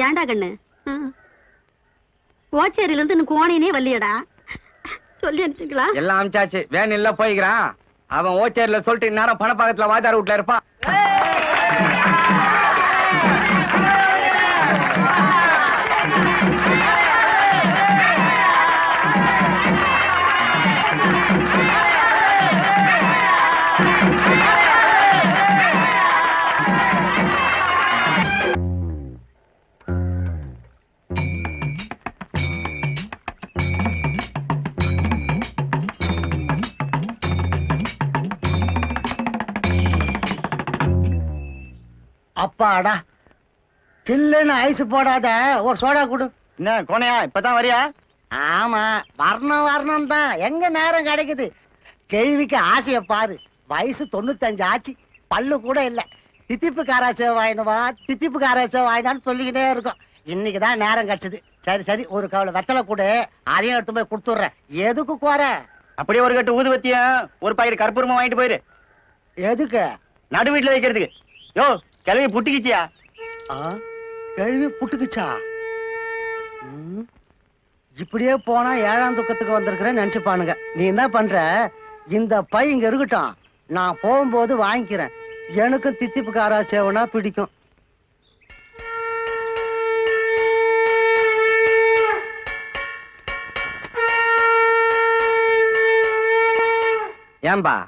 ஏண்டா கண்ணு ஓச்சேரியில இருந்து எனக்கு கோணையினே வரலையடா. சொல்லி அனுப்பிச்சுக்கலாம். எல்லாம் அமிச்சாச்சு. வேன் இல்ல போய்க்கிறான். அவன் ஓச்சேரியில சொல்லிட்டு நேரம் பணப்பாக்கத்துல வாதார் வீட்டுல இருப்பான். அப்பாடா, சில்லுன்னு ஐஸ் போடாத ஒரு சோடா கொடு. என்ன கோனையா, இப்பதான் வரியா? ஆமா, வரணும் தான். எங்க நேரம் கிடைக்குது? கேள்விக்கு ஆசைய பாரு. வயசு 95 ஆச்சு, பல்லு கூட இல்ல. தித்திப்பு காராசே வாயினுவா, தித்திப்பு காராசே வாயினான்னு சொல்லிக்கிட்டே இருக்கும். இன்னைக்குதான் நேரம் கிடைச்சது. சரி, ஒரு கவலை வெத்தலை கொடு, அதையும் எடுத்து போய் கொடுத்துட்றேன். எதுக்கு கோர? அப்படியே ஒரு கட்டு ஊதுவத்தியும் ஒரு பாக்கெட் கற்பூரமா வாங்கிட்டு போயிரு. எதுக்கு? நடு வீட்டுல வைக்கிறதுக்கு. யோ, கிளவி புட்டிக்கிச்சியா? கேள்வி புட்டுக்குச்சா? இப்படியே போனா 7ஆம் துக்கத்துக்கு வந்திருக்கிறேன்னு நினைச்சுப்பானுங்க. நீ என்ன பண்ற, இந்த பை இங்க இருக்கட்டும், நான் போகும்போது வாங்கிக்கிறேன். எனக்கும் தித்திப்பு காரா சேவனா பிடிக்கும். ஏம்பா,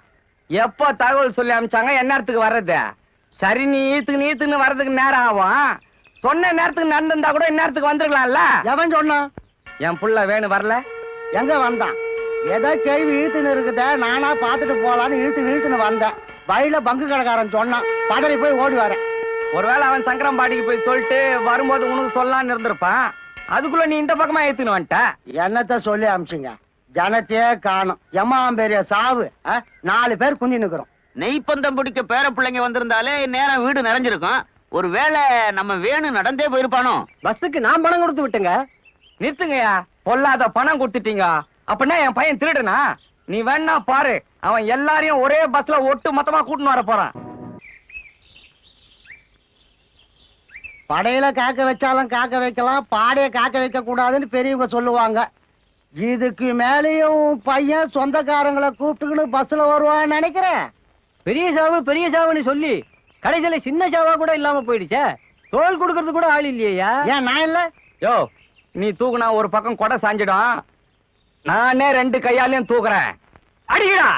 எப்போ தகவல் சொல்லி அமிச்சாங்க? என்ன நேரத்துக்கு வர்றது? சரி, நீத்துன்னு வர்றதுக்கு நேரம் ஆகும். சொன்ன நேரத்துக்கு நடந்திருந்தா கூட இந்நேரத்துக்கு வந்துருக்கலாம்ல. எவன் சொன்னான்? என் புள்ள வேணும் வரல. எங்க வந்தான்? ஏதோ கேள்வி இழுத்துன்னு இருக்குத, நானா பாத்துட்டு போலான்னு இழுத்துன்னு வந்தேன். வயல பங்கு கடைக்காரன் சொன்னான், பதறி போய் ஓடி வரேன். ஒருவேளை அவன் சங்கரம்பாடிக்கு போய் சொல்லிட்டு வரும்போது உனக்கு சொல்லலான்னு இருந்திருப்பான். அதுக்குள்ள நீ இந்த பக்கமா ஏத்துன்னு வந்துட்ட. என்னத்த சொல்லி அமிச்சுங்க, ஜனத்தையே காணும். எம்மாம்பேரிய சாவு, 4 பேர் குந்தி நிக்கிறோம். நெய்ப்பந்தம் பிடிக்க பேர பிள்ளைங்க வந்திருந்தாலே நேரம் வீடு நிறைஞ்சிருக்கும். ஒருவேளை நம்ம வேணும் நடந்தே போயிருப்பானோ. பஸ்ஸுக்கு நான் பணம் கொடுத்து விட்டுங்க. நிறுத்துங்கயா, பொல்லாத பணம் கொடுத்துட்டீங்க. அப்படின்னா என் பையன் திருடுனா? நீ வேணா பாரு, அவன் எல்லாரையும் ஒரே பஸ்ல ஒட்டு மொத்தமா கூட்டின்னு வர போறான். படையில காக்க வச்சாலும் காக்க வைக்கலாம், பாடைய காக்க வைக்க கூடாதுன்னு பெரியவங்க சொல்லுவாங்க. இதுக்கு மேலேயும் பையன் சொந்தக்காரங்களை கூப்பிட்டுக்கிட்டு பஸ்ல வருவான்னு நினைக்கிறேன். பெரிய சாவுன்னு சொல்லி கடைசியில சின்ன சாவா கூட இல்லாம போயிடுச்சே. தோல் கொடுக்கறது கூட ஆள் இல்லையா? ஏன் நான் இல்ல? யோ, நீ தூக்குனா ஒரு பக்கம் கொடை சாஞ்சிடும். நானே 2 கையாலையும் தூக்குறேன். அடிக்கடா.